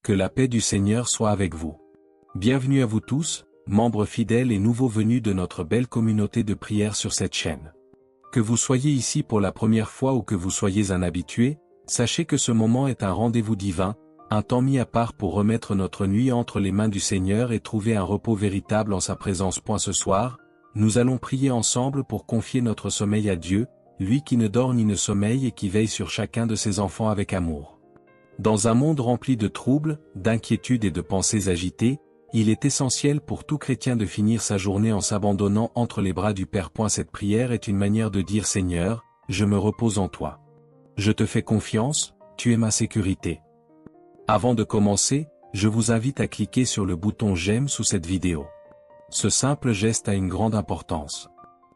que la paix du Seigneur soit avec vous. Bienvenue à vous tous, membres fidèles et nouveaux venus de notre belle communauté de prière sur cette chaîne. Que vous soyez ici pour la première fois ou que vous soyez un habitué, sachez que ce moment est un rendez-vous divin, un temps mis à part pour remettre notre nuit entre les mains du Seigneur et trouver un repos véritable en sa présence. Ce soir, nous allons prier ensemble pour confier notre sommeil à Dieu, lui qui ne dort ni ne sommeille et qui veille sur chacun de ses enfants avec amour. Dans un monde rempli de troubles, d'inquiétudes et de pensées agitées, il est essentiel pour tout chrétien de finir sa journée en s'abandonnant entre les bras du Père. Cette prière est une manière de dire « Seigneur, je me repose en toi. Je te fais confiance, tu es ma sécurité. » Avant de commencer, je vous invite à cliquer sur le bouton « J'aime » sous cette vidéo. Ce simple geste a une grande importance.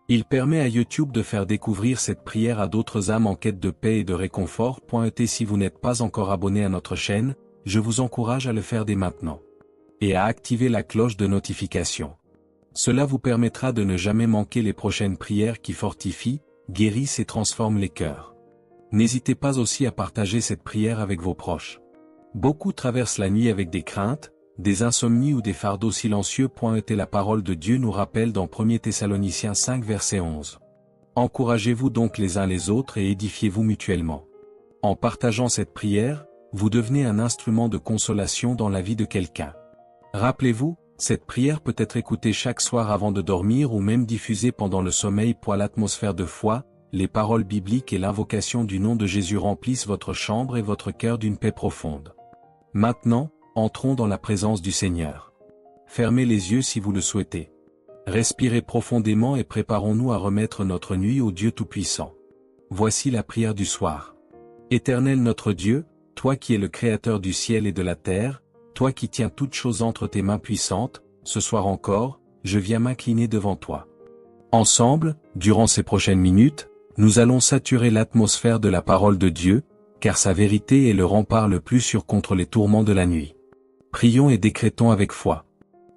Il permet à YouTube de faire découvrir cette prière à d'autres âmes en quête de paix et de réconfort. Si vous n'êtes pas encore abonné à notre chaîne, je vous encourage à le faire dès maintenant. Et à activer la cloche de notification. Cela vous permettra de ne jamais manquer les prochaines prières qui fortifient, guérissent et transforment les cœurs. N'hésitez pas aussi à partager cette prière avec vos proches. Beaucoup traversent la nuit avec des craintes, des insomnies ou des fardeaux silencieux. La parole de Dieu nous rappelle dans 1 Thessaloniciens 5 verset 11. Encouragez-vous donc les uns les autres et édifiez-vous mutuellement. En partageant cette prière, vous devenez un instrument de consolation dans la vie de quelqu'un. Rappelez-vous, cette prière peut être écoutée chaque soir avant de dormir ou même diffusée pendant le sommeil. L'atmosphère de foi, les paroles bibliques et l'invocation du nom de Jésus remplissent votre chambre et votre cœur d'une paix profonde. Maintenant, entrons dans la présence du Seigneur. Fermez les yeux si vous le souhaitez. Respirez profondément et préparons-nous à remettre notre nuit au Dieu Tout-Puissant. Voici la prière du soir. Éternel notre Dieu, toi qui es le Créateur du ciel et de la terre, toi qui tiens toutes choses entre tes mains puissantes, ce soir encore, je viens m'incliner devant toi. Ensemble, durant ces prochaines minutes, nous allons saturer l'atmosphère de la parole de Dieu, car sa vérité est le rempart le plus sûr contre les tourments de la nuit. Prions et décrétons avec foi.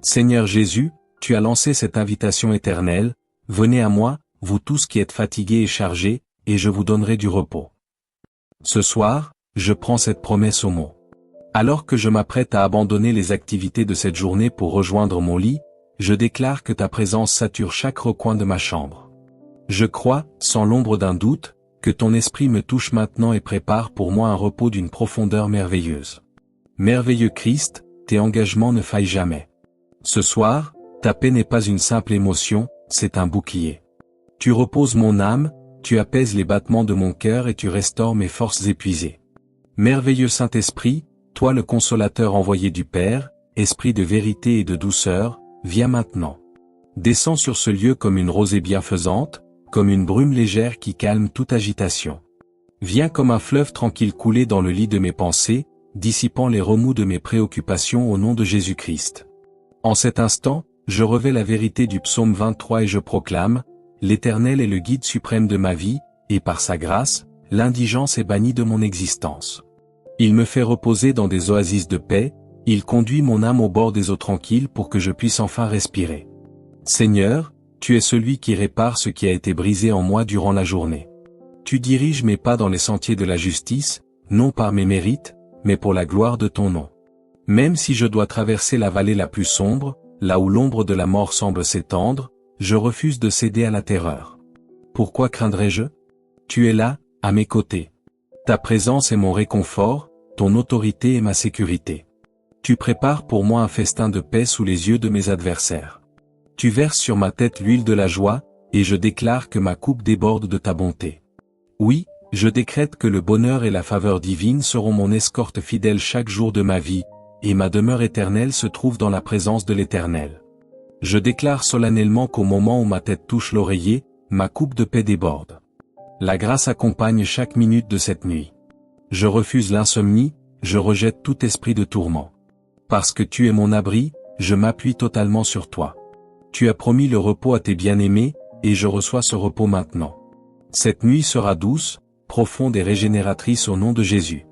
Seigneur Jésus, tu as lancé cette invitation éternelle, venez à moi, vous tous qui êtes fatigués et chargés, et je vous donnerai du repos. Ce soir, je prends cette promesse au mot. Alors que je m'apprête à abandonner les activités de cette journée pour rejoindre mon lit, je déclare que ta présence sature chaque recoin de ma chambre. Je crois, sans l'ombre d'un doute, que ton esprit me touche maintenant et prépare pour moi un repos d'une profondeur merveilleuse. Merveilleux Christ, tes engagements ne faillent jamais. Ce soir, ta paix n'est pas une simple émotion, c'est un bouclier. Tu reposes mon âme, tu apaises les battements de mon cœur et tu restaures mes forces épuisées. Merveilleux Saint-Esprit, toi le consolateur envoyé du Père, esprit de vérité et de douceur, viens maintenant. Descends sur ce lieu comme une rosée bienfaisante, comme une brume légère qui calme toute agitation. Viens comme un fleuve tranquille couler dans le lit de mes pensées, dissipant les remous de mes préoccupations au nom de Jésus-Christ. En cet instant, je revais la vérité du psaume 23 et je proclame, l'Éternel est le guide suprême de ma vie, et par sa grâce, l'indigence est bannie de mon existence. Il me fait reposer dans des oasis de paix, il conduit mon âme au bord des eaux tranquilles pour que je puisse enfin respirer. Seigneur, tu es celui qui répare ce qui a été brisé en moi durant la journée. Tu diriges mes pas dans les sentiers de la justice, non par mes mérites, mais pour la gloire de ton nom. Même si je dois traverser la vallée la plus sombre, là où l'ombre de la mort semble s'étendre, je refuse de céder à la terreur. Pourquoi craindrais-je? Tu es là, à mes côtés. Ta présence est mon réconfort, ton autorité est ma sécurité. Tu prépares pour moi un festin de paix sous les yeux de mes adversaires. Tu verses sur ma tête l'huile de la joie, et je déclare que ma coupe déborde de ta bonté. Oui, je décrète que le bonheur et la faveur divine seront mon escorte fidèle chaque jour de ma vie, et ma demeure éternelle se trouve dans la présence de l'Éternel. Je déclare solennellement qu'au moment où ma tête touche l'oreiller, ma coupe de paix déborde. La grâce accompagne chaque minute de cette nuit. Je refuse l'insomnie, je rejette tout esprit de tourment. Parce que tu es mon abri, je m'appuie totalement sur toi. Tu as promis le repos à tes bien-aimés, et je reçois ce repos maintenant. Cette nuit sera douce, profonde et régénératrice au nom de Jésus.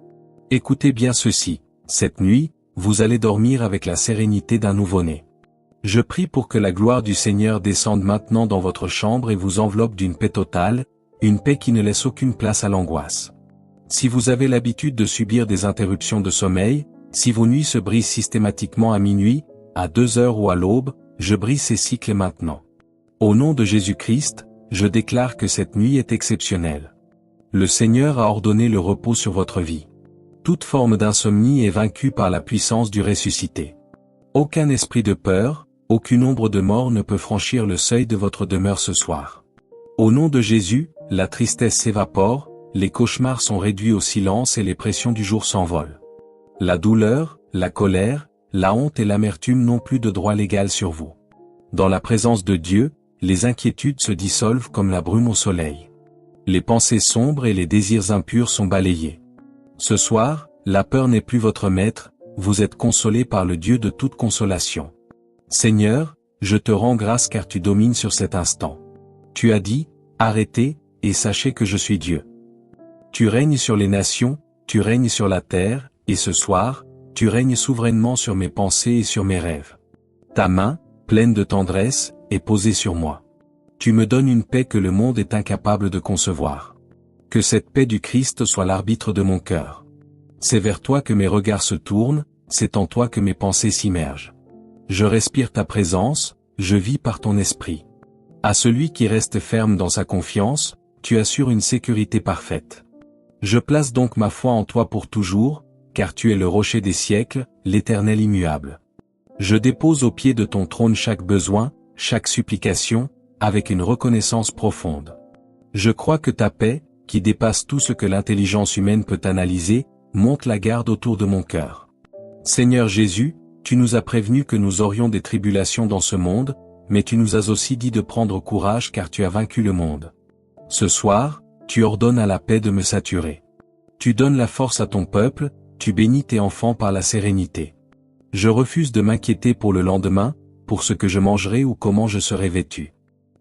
Écoutez bien ceci, cette nuit, vous allez dormir avec la sérénité d'un nouveau-né. Je prie pour que la gloire du Seigneur descende maintenant dans votre chambre et vous enveloppe d'une paix totale, une paix qui ne laisse aucune place à l'angoisse. Si vous avez l'habitude de subir des interruptions de sommeil, Si vos nuits se brisent systématiquement à minuit, à 2 heures ou à l'aube, je brise ces cycles maintenant. Au nom de Jésus-Christ, je déclare que cette nuit est exceptionnelle. Le Seigneur a ordonné le repos sur votre vie. Toute forme d'insomnie est vaincue par la puissance du ressuscité. Aucun esprit de peur, aucune ombre de mort ne peut franchir le seuil de votre demeure ce soir. Au nom de Jésus, la tristesse s'évapore, les cauchemars sont réduits au silence et les pressions du jour s'envolent. La douleur, la colère, la honte et l'amertume n'ont plus de droit légal sur vous. Dans la présence de Dieu, les inquiétudes se dissolvent comme la brume au soleil. Les pensées sombres et les désirs impurs sont balayés. Ce soir, la peur n'est plus votre maître, vous êtes consolé par le Dieu de toute consolation. Seigneur, je te rends grâce car tu domines sur cet instant. Tu as dit, arrêtez, et sachez que je suis Dieu. Tu règnes sur les nations, tu règnes sur la terre, et ce soir, tu règnes souverainement sur mes pensées et sur mes rêves. Ta main, pleine de tendresse, est posée sur moi. Tu me donnes une paix que le monde est incapable de concevoir. Que cette paix du Christ soit l'arbitre de mon cœur. C'est vers toi que mes regards se tournent, c'est en toi que mes pensées s'immergent. Je respire ta présence, je vis par ton esprit. À celui qui reste ferme dans sa confiance, tu assures une sécurité parfaite. Je place donc ma foi en toi pour toujours, car tu es le rocher des siècles, l'Éternel immuable. Je dépose au pied de ton trône chaque besoin, chaque supplication, avec une reconnaissance profonde. Je crois que ta paix, qui dépasse tout ce que l'intelligence humaine peut analyser, monte la garde autour de mon cœur. Seigneur Jésus, tu nous as prévenu que nous aurions des tribulations dans ce monde, mais tu nous as aussi dit de prendre courage car tu as vaincu le monde. Ce soir, tu ordonnes à la paix de me saturer. Tu donnes la force à ton peuple, tu bénis tes enfants par la sérénité. Je refuse de m'inquiéter pour le lendemain, pour ce que je mangerai ou comment je serai vêtu.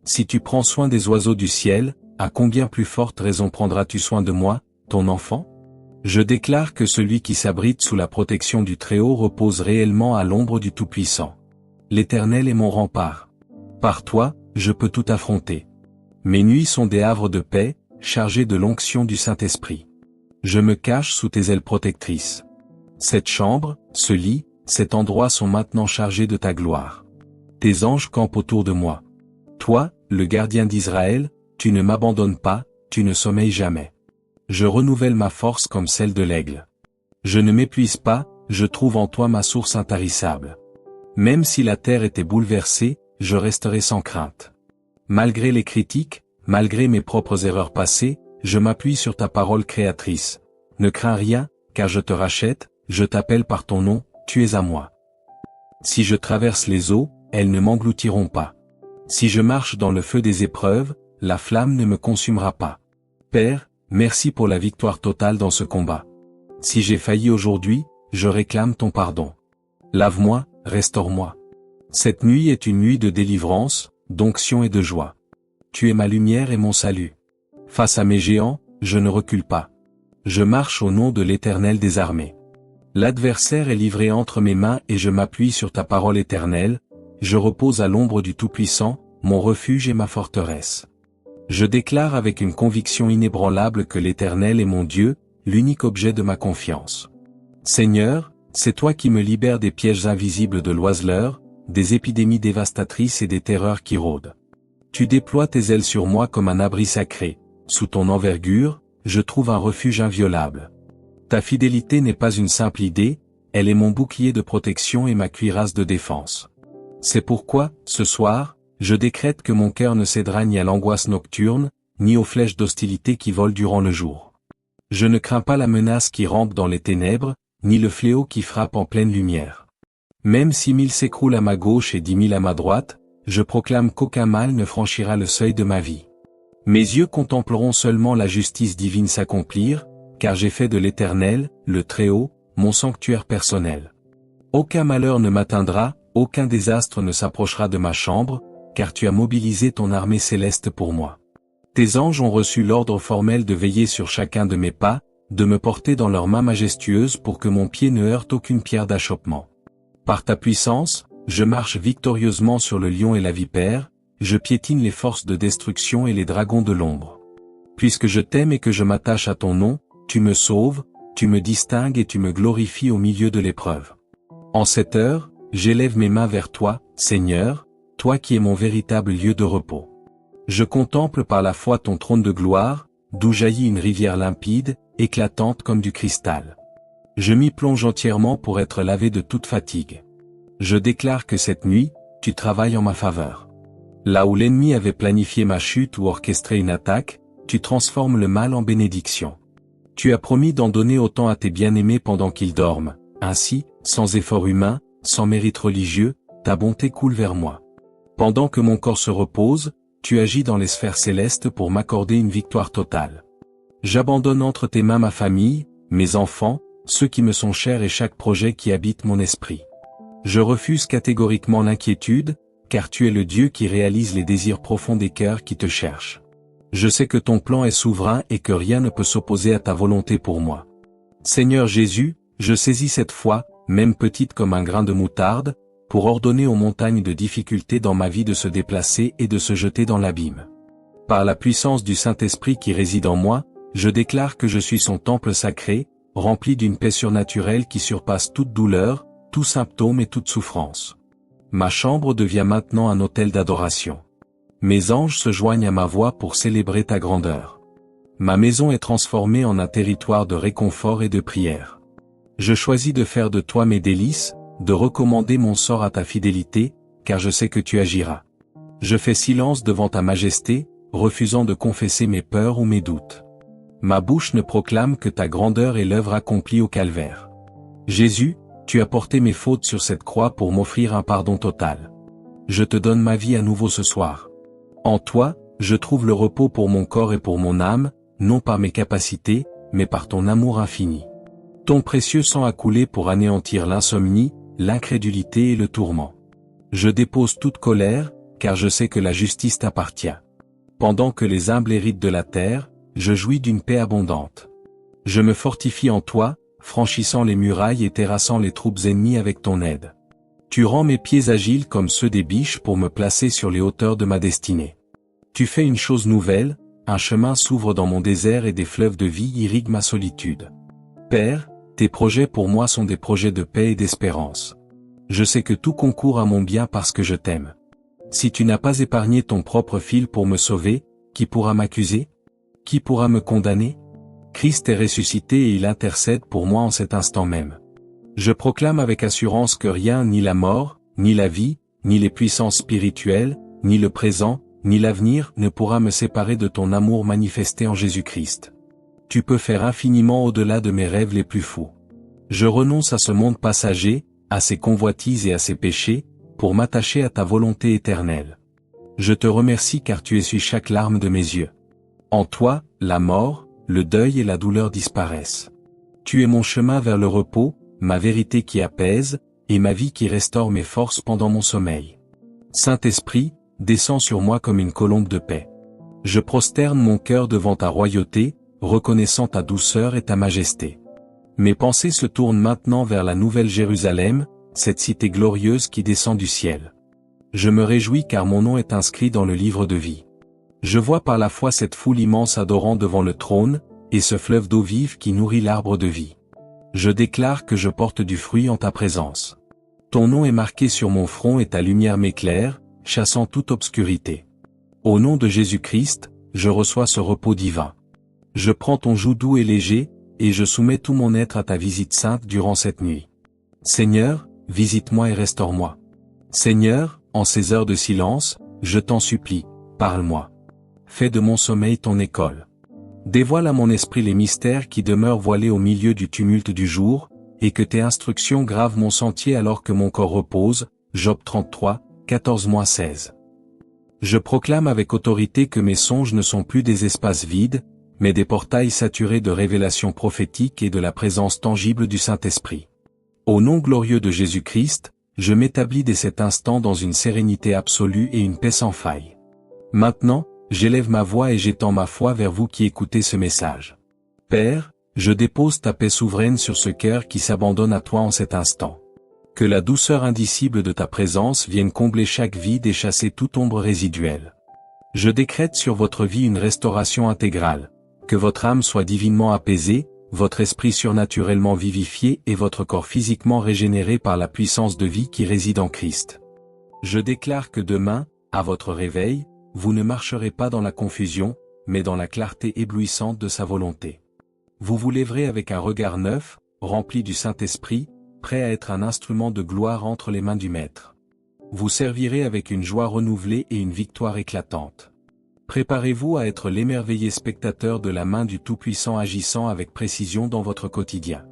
Si tu prends soin des oiseaux du ciel, à combien plus forte raison prendras-tu soin de moi, ton enfant ? Je déclare que celui qui s'abrite sous la protection du Très-Haut repose réellement à l'ombre du Tout-Puissant. L'Éternel est mon rempart. Par toi, je peux tout affronter. Mes nuits sont des havres de paix, chargés de l'onction du Saint-Esprit. Je me cache sous tes ailes protectrices. Cette chambre, ce lit, cet endroit sont maintenant chargés de ta gloire. Tes anges campent autour de moi. Toi, le gardien d'Israël, tu ne m'abandonnes pas, tu ne sommeilles jamais. Je renouvelle ma force comme celle de l'aigle. Je ne m'épuise pas, je trouve en toi ma source intarissable. Même si la terre était bouleversée, je resterai sans crainte. Malgré les critiques, malgré mes propres erreurs passées, je m'appuie sur ta parole créatrice. Ne crains rien, car je te rachète, je t'appelle par ton nom, tu es à moi. Si je traverse les eaux, elles ne m'engloutiront pas. Si je marche dans le feu des épreuves, la flamme ne me consumera pas. Père, merci pour la victoire totale dans ce combat. Si j'ai failli aujourd'hui, je réclame ton pardon. Lave-moi, restaure-moi. Cette nuit est une nuit de délivrance, d'onction et de joie. Tu es ma lumière et mon salut. Face à mes géants, je ne recule pas. Je marche au nom de l'Éternel des armées. L'adversaire est livré entre mes mains et je m'appuie sur ta parole éternelle, je repose à l'ombre du Tout-Puissant, mon refuge et ma forteresse. Je déclare avec une conviction inébranlable que l'Éternel est mon Dieu, l'unique objet de ma confiance. Seigneur, c'est toi qui me libères des pièges invisibles de l'oiseleur, des épidémies dévastatrices et des terreurs qui rôdent. Tu déploies tes ailes sur moi comme un abri sacré, sous ton envergure, je trouve un refuge inviolable. Ta fidélité n'est pas une simple idée, elle est mon bouclier de protection et ma cuirasse de défense. C'est pourquoi, ce soir, je décrète que mon cœur ne cédera ni à l'angoisse nocturne, ni aux flèches d'hostilité qui volent durant le jour. Je ne crains pas la menace qui rampe dans les ténèbres, ni le fléau qui frappe en pleine lumière. Même si 1000 s'écroulent à ma gauche et 10 000 à ma droite, je proclame qu'aucun mal ne franchira le seuil de ma vie. Mes yeux contempleront seulement la justice divine s'accomplir, car j'ai fait de l'Éternel, le Très-Haut, mon sanctuaire personnel. Aucun malheur ne m'atteindra, aucun désastre ne s'approchera de ma chambre, car tu as mobilisé ton armée céleste pour moi. Tes anges ont reçu l'ordre formel de veiller sur chacun de mes pas, de me porter dans leurs mains majestueuses pour que mon pied ne heurte aucune pierre d'achoppement. Par ta puissance, je marche victorieusement sur le lion et la vipère, je piétine les forces de destruction et les dragons de l'ombre. Puisque je t'aime et que je m'attache à ton nom, tu me sauves, tu me distingues et tu me glorifies au milieu de l'épreuve. En cette heure, j'élève mes mains vers toi, Seigneur, toi qui es mon véritable lieu de repos. Je contemple par la foi ton trône de gloire, d'où jaillit une rivière limpide, éclatante comme du cristal. Je m'y plonge entièrement pour être lavé de toute fatigue. Je déclare que cette nuit, tu travailles en ma faveur. Là où l'ennemi avait planifié ma chute ou orchestré une attaque, tu transformes le mal en bénédiction. Tu as promis d'en donner autant à tes bien-aimés pendant qu'ils dorment. Ainsi, sans effort humain, sans mérite religieux, ta bonté coule vers moi. Pendant que mon corps se repose, tu agis dans les sphères célestes pour m'accorder une victoire totale. J'abandonne entre tes mains ma famille, mes enfants, ceux qui me sont chers et chaque projet qui habite mon esprit. Je refuse catégoriquement l'inquiétude, car tu es le Dieu qui réalise les désirs profonds des cœurs qui te cherchent. Je sais que ton plan est souverain et que rien ne peut s'opposer à ta volonté pour moi. Seigneur Jésus, je saisis cette foi, même petite comme un grain de moutarde, pour ordonner aux montagnes de difficultés dans ma vie de se déplacer et de se jeter dans l'abîme. Par la puissance du Saint-Esprit qui réside en moi, je déclare que je suis son temple sacré, rempli d'une paix surnaturelle qui surpasse toute douleur, tout symptôme et toute souffrance. Ma chambre devient maintenant un autel d'adoration. Mes anges se joignent à ma voix pour célébrer ta grandeur. Ma maison est transformée en un territoire de réconfort et de prière. Je choisis de faire de toi mes délices, de recommander mon sort à ta fidélité, car je sais que tu agiras. Je fais silence devant ta majesté, refusant de confesser mes peurs ou mes doutes. Ma bouche ne proclame que ta grandeur et l'œuvre accomplie au calvaire. Jésus, tu as porté mes fautes sur cette croix pour m'offrir un pardon total. Je te donne ma vie à nouveau ce soir. En toi, je trouve le repos pour mon corps et pour mon âme, non par mes capacités, mais par ton amour infini. Ton précieux sang a coulé pour anéantir l'insomnie, l'incrédulité et le tourment. Je dépose toute colère, car je sais que la justice t'appartient. Pendant que les humbles héritent de la terre, je jouis d'une paix abondante. Je me fortifie en toi, franchissant les murailles et terrassant les troupes ennemies avec ton aide. Tu rends mes pieds agiles comme ceux des biches pour me placer sur les hauteurs de ma destinée. Tu fais une chose nouvelle, un chemin s'ouvre dans mon désert et des fleuves de vie irriguent ma solitude. Père, tes projets pour moi sont des projets de paix et d'espérance. Je sais que tout concourt à mon bien parce que je t'aime. Si tu n'as pas épargné ton propre fil pour me sauver, qui pourra m'accuser? Qui pourra me condamner? Christ est ressuscité et il intercède pour moi en cet instant même. Je proclame avec assurance que rien, ni la mort, ni la vie, ni les puissances spirituelles, ni le présent, ni l'avenir ne pourra me séparer de ton amour manifesté en Jésus-Christ. Tu peux faire infiniment au-delà de mes rêves les plus fous. Je renonce à ce monde passager, à ses convoitises et à ses péchés, pour m'attacher à ta volonté éternelle. Je te remercie car tu essuies chaque larme de mes yeux. En toi, la mort, le deuil et la douleur disparaissent. Tu es mon chemin vers le repos, ma vérité qui apaise, et ma vie qui restaure mes forces pendant mon sommeil. Saint-Esprit, descends sur moi comme une colombe de paix. Je prosterne mon cœur devant ta royauté, reconnaissant ta douceur et ta majesté. Mes pensées se tournent maintenant vers la nouvelle Jérusalem, cette cité glorieuse qui descend du ciel. Je me réjouis car mon nom est inscrit dans le livre de vie. Je vois par la foi cette foule immense adorant devant le trône, et ce fleuve d'eau vive qui nourrit l'arbre de vie. Je déclare que je porte du fruit en ta présence. Ton nom est marqué sur mon front et ta lumière m'éclaire, chassant toute obscurité. Au nom de Jésus-Christ, je reçois ce repos divin. Je prends ton joug doux et léger, et je soumets tout mon être à ta visite sainte durant cette nuit. Seigneur, visite-moi et restaure-moi. Seigneur, en ces heures de silence, je t'en supplie, parle-moi. Fais de mon sommeil ton école. Dévoile à mon esprit les mystères qui demeurent voilés au milieu du tumulte du jour, et que tes instructions gravent mon sentier alors que mon corps repose. Job 33, 14-16. Je proclame avec autorité que mes songes ne sont plus des espaces vides, mais des portails saturés de révélations prophétiques et de la présence tangible du Saint-Esprit. Au nom glorieux de Jésus-Christ, je m'établis dès cet instant dans une sérénité absolue et une paix sans faille. Maintenant, j'élève ma voix et j'étends ma foi vers vous qui écoutez ce message. Père, je dépose ta paix souveraine sur ce cœur qui s'abandonne à toi en cet instant. Que la douceur indicible de ta présence vienne combler chaque vide et chasser toute ombre résiduelle. Je décrète sur votre vie une restauration intégrale, que votre âme soit divinement apaisée, votre esprit surnaturellement vivifié et votre corps physiquement régénéré par la puissance de vie qui réside en Christ. Je déclare que demain, à votre réveil, vous ne marcherez pas dans la confusion, mais dans la clarté éblouissante de sa volonté. Vous vous lèverez avec un regard neuf, rempli du Saint-Esprit, prêt à être un instrument de gloire entre les mains du Maître. Vous servirez avec une joie renouvelée et une victoire éclatante. Préparez-vous à être l'émerveillé spectateur de la main du Tout-Puissant agissant avec précision dans votre quotidien.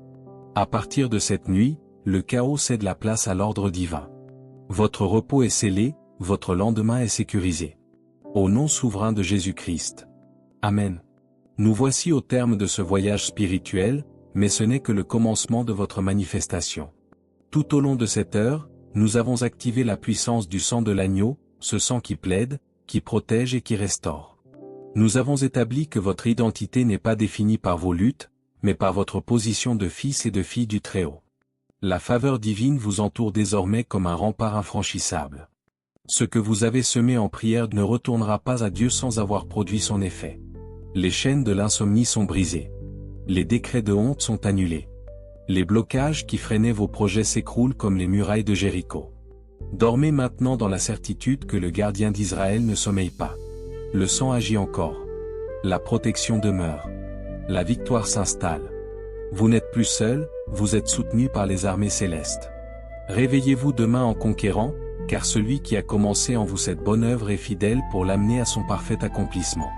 À partir de cette nuit, le chaos cède la place à l'ordre divin. Votre repos est scellé, votre lendemain est sécurisé. Au nom souverain de Jésus-Christ. Amen. Nous voici au terme de ce voyage spirituel, mais ce n'est que le commencement de votre manifestation. Tout au long de cette heure, nous avons activé la puissance du sang de l'agneau, ce sang qui plaide, qui protège et qui restaure. Nous avons établi que votre identité n'est pas définie par vos luttes, mais par votre position de fils et de fille du Très-Haut. La faveur divine vous entoure désormais comme un rempart infranchissable. Ce que vous avez semé en prière ne retournera pas à Dieu sans avoir produit son effet. Les chaînes de l'insomnie sont brisées. Les décrets de honte sont annulés. Les blocages qui freinaient vos projets s'écroulent comme les murailles de Jéricho. Dormez maintenant dans la certitude que le gardien d'Israël ne sommeille pas. Le sang agit encore. La protection demeure. La victoire s'installe. Vous n'êtes plus seul, vous êtes soutenu par les armées célestes. Réveillez-vous demain en conquérant, car celui qui a commencé en vous cette bonne œuvre est fidèle pour l'amener à son parfait accomplissement.